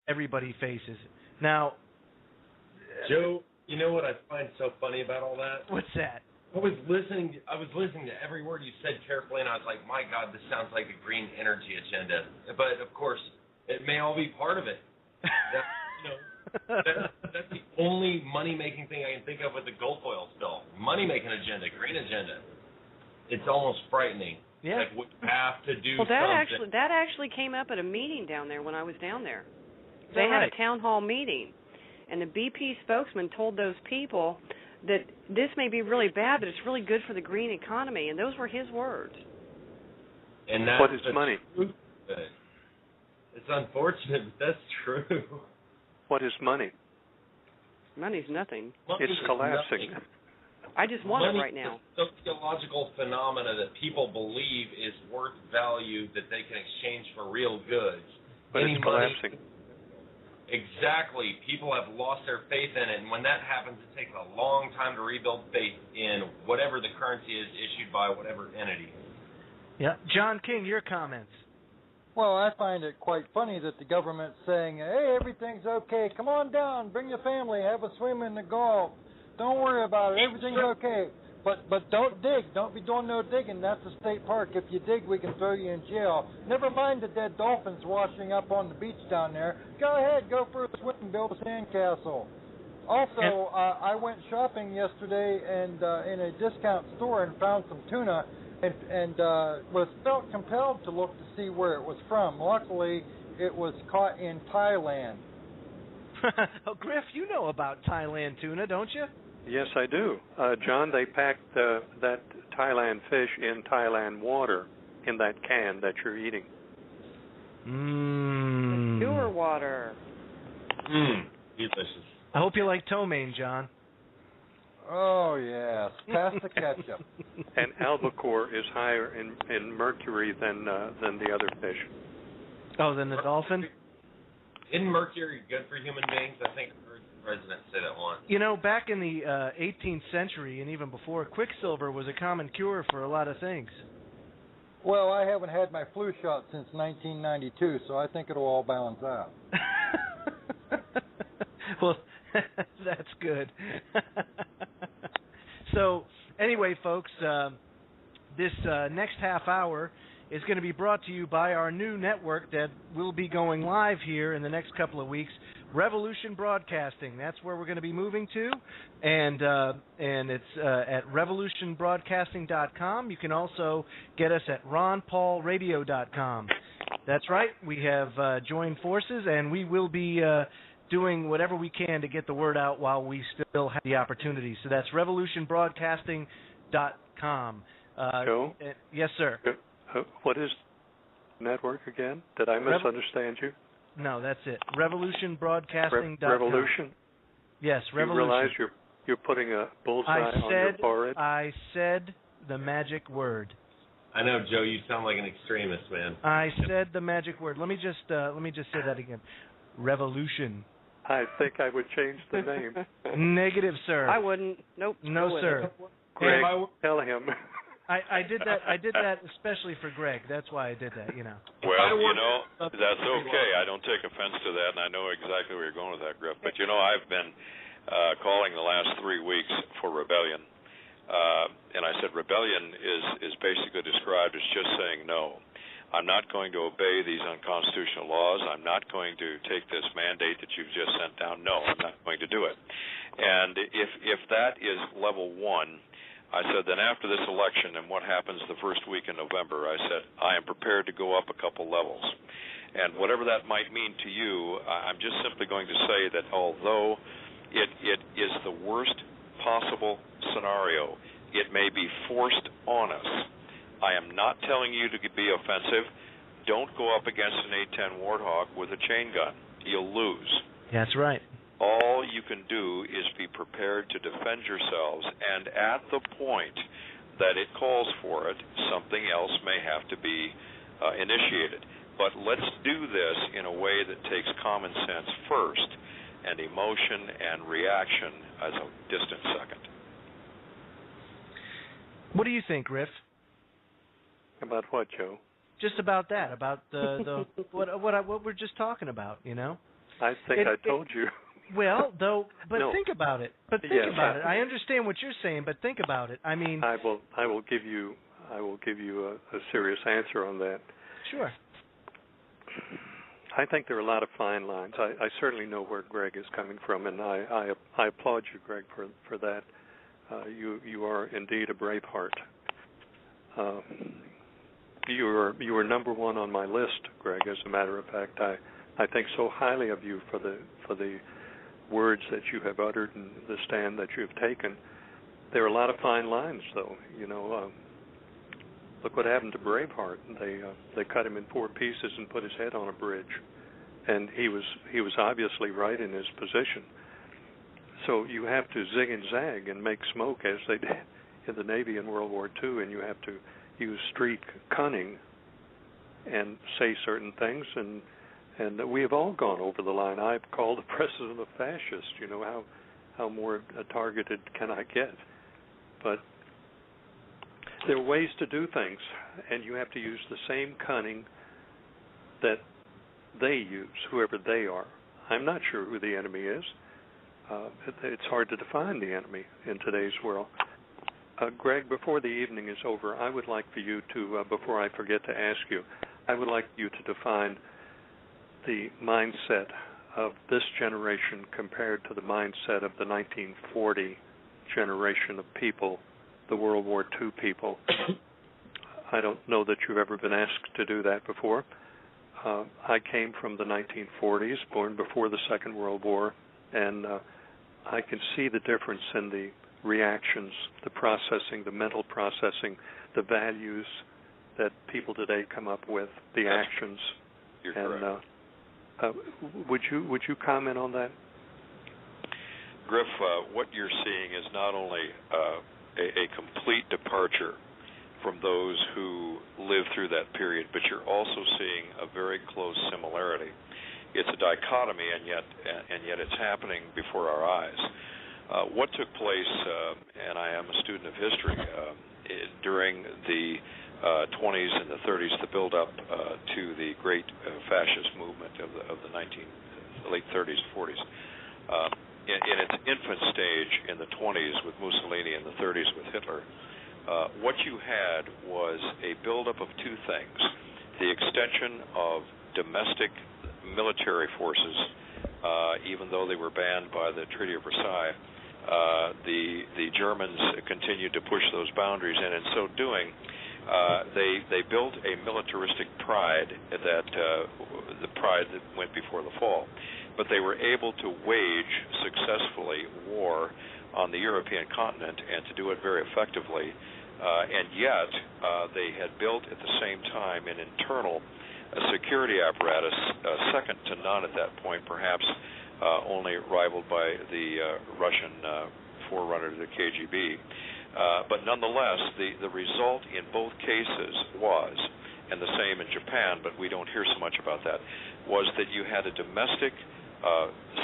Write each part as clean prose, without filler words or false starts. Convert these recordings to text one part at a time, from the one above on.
everybody faces. Now, Joe, you know what I find so funny about all that? What's that? I was listening to every word you said carefully, and I was like, my God, this sounds like the green energy agenda. But, of course, it may all be part of it. That's the only money-making thing I can think of with the Gulf oil spill. Money-making agenda, green agenda. It's almost frightening. Yeah. Like, we have to do something. That actually came up at a meeting down there when I was down there. They had a town hall meeting, and the BP spokesman told those people that this may be really bad, but it's really good for the green economy, and those were his words. And that's what is money? It's unfortunate, but that's true. What is money? Money's nothing. It's collapsing. Nothing. I just want money it right now. Is a sociological phenomena that people believe is worth value that they can exchange for real goods. But it's collapsing. Exactly. People have lost their faith in it, and when that happens, it takes a long time to rebuild faith in whatever the currency is issued by whatever entity. Yeah. John King, your comments. Well, I find it quite funny that the government's saying, hey, everything's okay. Come on down. Bring your family. Have a swim in the Gulf. Don't worry about it. Everything's okay. But don't dig. Don't be doing no digging. That's a state park. If you dig, we can throw you in jail. Never mind the dead dolphins washing up on the beach down there. Go ahead. Go for a swim and build a sandcastle. Also, I went shopping yesterday and in a discount store and found some tuna and was felt compelled to look to see where it was from. Luckily, it was caught in Thailand. Oh, Griff, you know about Thailand tuna, don't you? Yes, I do. John, they packed that Thailand fish in Thailand water in that can that you're eating. The sewer water. Delicious. I hope you like ptomaine, John. Oh, yes. Pass the ketchup. And albacore is higher in mercury than the other fish. Oh, than the dolphin? Isn't mercury good for human beings? I think I heard the president say that once. You know, back in the 18th century and even before, quicksilver was a common cure for a lot of things. Well, I haven't had my flu shot since 1992, so I think it'll all balance out. Well, that's good. So, anyway, folks, this next half hour is going to be brought to you by our new network that will be going live here in the next couple of weeks, Revolution Broadcasting. That's where we're going to be moving to, and it's at revolutionbroadcasting.com. You can also get us at ronpaulradio.com. That's right. We have joined forces, and we will be doing whatever we can to get the word out while we still have the opportunity. So that's revolutionbroadcasting.com. Joe? Yes, sir. What is network again? Did I misunderstand you? No, that's it. Revolutionbroadcasting.com. Revolution? Yes, Revolution. You realize you're putting a bullseye on your forehead? I said the magic word. I know, Joe. You sound like an extremist, man. I said the magic word. Let me just say that again. Revolution. I think I would change the name. Negative, sir. I wouldn't. Nope. No, sir. Greg, tell him. I did that especially for Greg. That's why I did that, you know. Well, you know, that's okay. I don't take offense to that, and I know exactly where you're going with that, Griff. But, you know, I've been calling the last 3 weeks for rebellion. And I said rebellion is basically described as just saying no. I'm not going to obey these unconstitutional laws. I'm not going to take this mandate that you've just sent down. No, I'm not going to do it. And if that is level one, I said, then after this election and what happens the first week in November, I said, I am prepared to go up a couple levels. And whatever that might mean to you, I'm just simply going to say that although it is the worst possible scenario, it may be forced on us. I am not telling you to be offensive. Don't go up against an A-10 Warthog with a chain gun. You'll lose. That's right. All you can do is be prepared to defend yourselves, and at the point that it calls for it, something else may have to be initiated. But let's do this in a way that takes common sense first and emotion and reaction as a distant second. What do you think, Riff? About what, Joe? Just about that, about the what we're just talking about, you know? I think I told you. Well, though, but no. think about it. But think about it. I understand what you're saying, but think about it. I mean, I will give you a serious answer on that. Sure. I think there are a lot of fine lines. I certainly know where Greg is coming from, and I applaud you, Greg, for that. You are indeed a brave heart. You are number one on my list, Greg. As a matter of fact, I think so highly of you for the words that you have uttered and the stand that you have taken. There are a lot of fine lines, though. Look what happened to Braveheart. They cut him in 4 pieces and put his head on a bridge, and he was obviously right in his position. So you have to zig and zag and make smoke, as they did in the Navy in World War II, and you have to use street cunning and say certain things, and we have all gone over the line. I've called the president a fascist. How more targeted can I get? But there are ways to do things, and you have to use the same cunning that they use, whoever they are. I'm not sure who the enemy is. It's hard to define the enemy in today's world. Greg, before the evening is over, I would like for you to, before I forget to ask you, I would like you to define the mindset of this generation compared to the mindset of the 1940 generation of people, the World War II people. I don't know that you've ever been asked to do that before. I came from the 1940s, born before the Second World War, and I can see the difference in the reactions, the processing, the mental processing, the values that people today come up with, the actions. You're correct. Would you comment on that? Griff, what you're seeing is not only a complete departure from those who lived through that period, but you're also seeing a very close similarity. It's a dichotomy, and yet it's happening before our eyes. What took place, and I am a student of history, during the 20s and the 30s, the build-up to the great fascist movement of the late 30s, 40s. In its infant stage in the 20s with Mussolini and the 30s with Hitler, what you had was a buildup of 2 things: the extension of domestic military forces, even though they were banned by the Treaty of Versailles. The Germans continued to push those boundaries, and in so doing, they built a militaristic pride the pride that went before the fall. But they were able to wage successfully war on the European continent and to do it very effectively. And yet, they had built at the same time an internal security apparatus second to none at that point, perhaps only rivaled by the Russian forerunner to the KGB. But nonetheless, the result in both cases was, and the same in Japan, but we don't hear so much about that, was that you had a domestic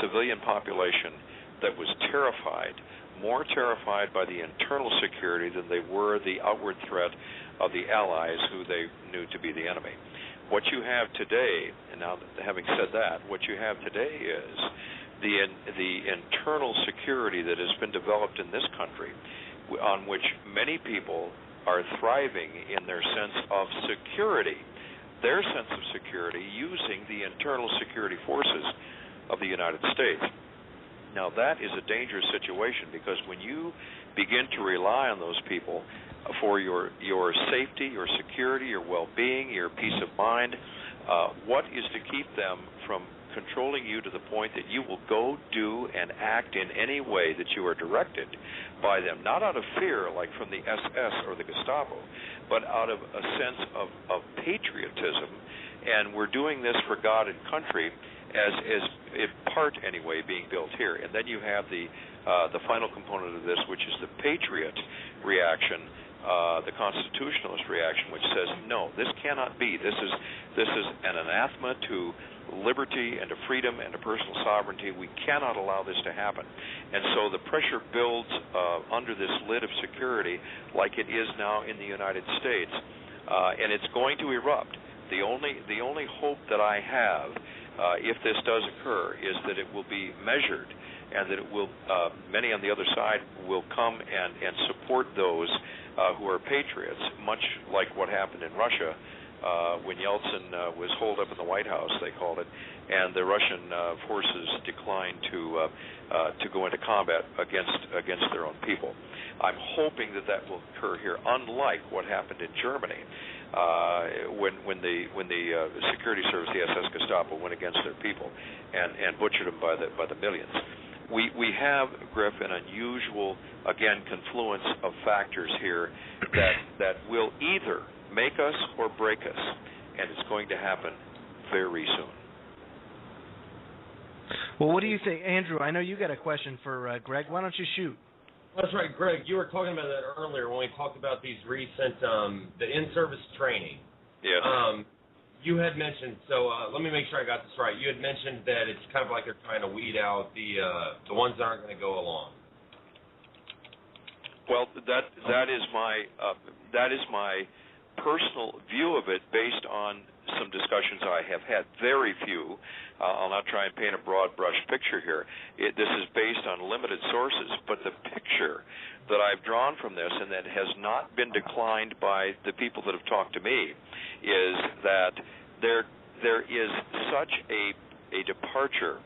civilian population that was terrified, more terrified by the internal security than they were the outward threat of the allies who they knew to be the enemy. What you have today, and now having said that, what you have today is the internal security that has been developed in this country, on which many people are thriving in their sense of security, using the internal security forces of the United States. Now that is a dangerous situation, because when you begin to rely on those people for your safety, your security, your well-being, your peace of mind, what is to keep them from controlling you to the point that you will go do and act in any way that you are directed by them, not out of fear like from the SS or the Gestapo, but out of a sense of patriotism, and we're doing this for God and country, as in part anyway being built here. And then you have the final component of this, which is the patriot reaction, the constitutionalist reaction, which says, no, this cannot be. This is an anathema to liberty and to freedom and to personal sovereignty. We cannot allow this to happen. And so the pressure builds under this lid of security, like it is now in the United States, and it's going to erupt. The only hope that I have if this does occur, is that it will be measured, and that it will many on the other side will come and support those who are patriots, much like what happened in Russia when Yeltsin was holed up in the White House, they called it, and the Russian forces declined to go into combat against their own people. I'm hoping that will occur here, unlike what happened in Germany when the security service, the SS Gestapo, went against their people and butchered them by the millions. We have, Griff, an unusual, again, confluence of factors here that will either make us or break us, and it's going to happen very soon. Well, what do you think, Andrew? I know you got a question for Greg. Why don't you shoot? That's right, Greg. You were talking about that earlier when we talked about these recent the in-service training. Yes. You had mentioned, so let me make sure I got this right. You had mentioned that it's kind of like they're trying to weed out the ones that aren't going to go along. Well, that is my personal view of it, based on some discussions I have had. Very few. I'll not try and paint a broad brush picture here. This is based on limited sources, but the picture that I've drawn from this, and that has not been declined by the people that have talked to me, is that there is such a departure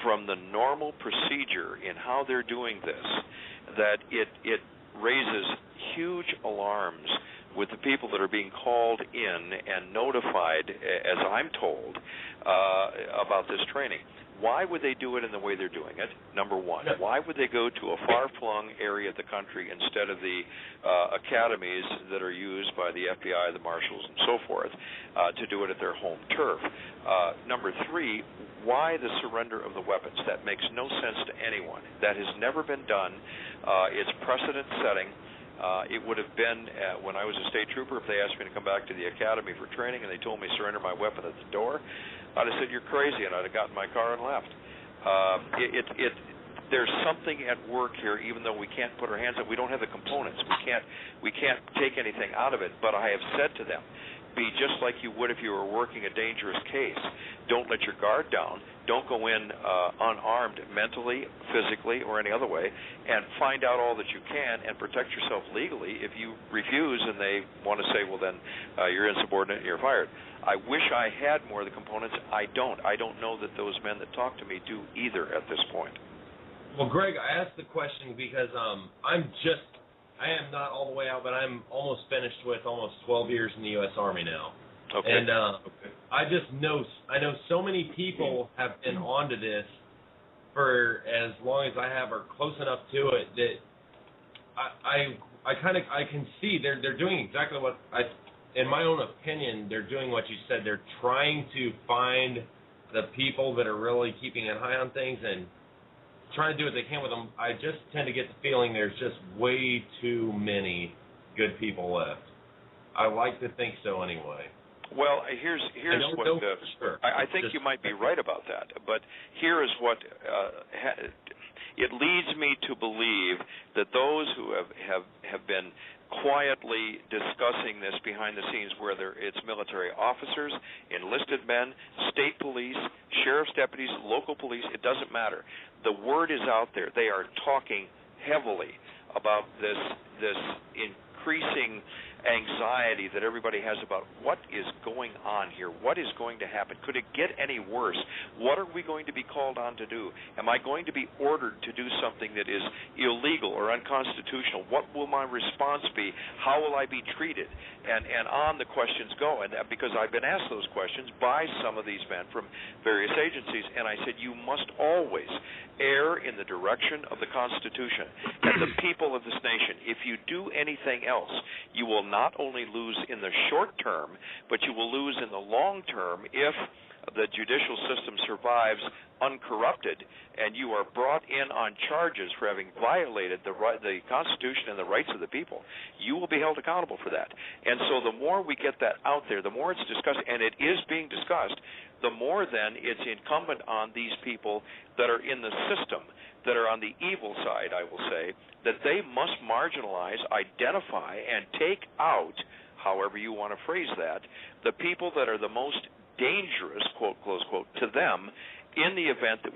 from the normal procedure in how they're doing this that it raises huge alarms with the people that are being called in and notified, as I'm told, about this training. Why would they do it in the way they're doing it? Number one. Why would they go to a far-flung area of the country instead of the academies that are used by the FBI, the marshals, and so forth, to do it at their home turf? Number three, why the surrender of the weapons? That makes no sense to anyone. That has never been done. It's precedent-setting. It would have been, when I was a state trooper, if they asked me to come back to the academy for training and they told me to surrender my weapon at the door, I'd have said, "You're crazy," and I'd have gotten in my car and left. There's something at work here, even though we can't put our hands up. We don't have the components. We can't take anything out of it. But I have said to them, be just like you would if you were working a dangerous case. Don't let your guard down. Don't go in unarmed mentally, physically, or any other way, and find out all that you can and protect yourself legally. If you refuse and they want to say, well, then you're insubordinate and you're fired. I wish I had more of the components. I don't. I don't know that those men that talk to me do either at this point. Well, Greg, I asked the question because I am not all the way out, but I'm almost finished with almost 12 years in the U.S. Army now. Okay. And I know so many people have been onto this for as long as I have, or close enough to it, that I can see they're doing exactly what in my own opinion, they're doing what you said. They're trying to find the people that are really keeping an eye on things and trying to do what they can with them. I just tend to get the feeling there's just way too many good people left. I like to think so anyway. Well, here's what sure. I think you might be right about that, but here is what it leads me to believe that those who have been quietly discussing this behind the scenes, whether it's military officers, enlisted men, state police, sheriff's deputies, local police, it doesn't matter. The word is out there. They are talking heavily about this increasing anxiety that everybody has about what is going on here, what is going to happen, could it get any worse, what are we going to be called on to do, am I going to be ordered to do something that is illegal or unconstitutional, what will my response be, how will I be treated, and on the questions go, and because I've been asked those questions by some of these men from various agencies, and I said, you must always err in the direction of the Constitution and the people of this nation. If you do anything else, you will not only lose in the short term, but you will lose in the long term if the judicial system survives uncorrupted and you are brought in on charges for having violated the Constitution and the rights of the people. You will be held accountable for that. And so the more we get that out there, the more it's discussed, and it is being discussed, the more then it's incumbent on these people that are in the system, that are on the evil side, I will say, that they must marginalize, identify, and take out, however you want to phrase that, the people that are the most dangerous, quote, close quote, to them in the event that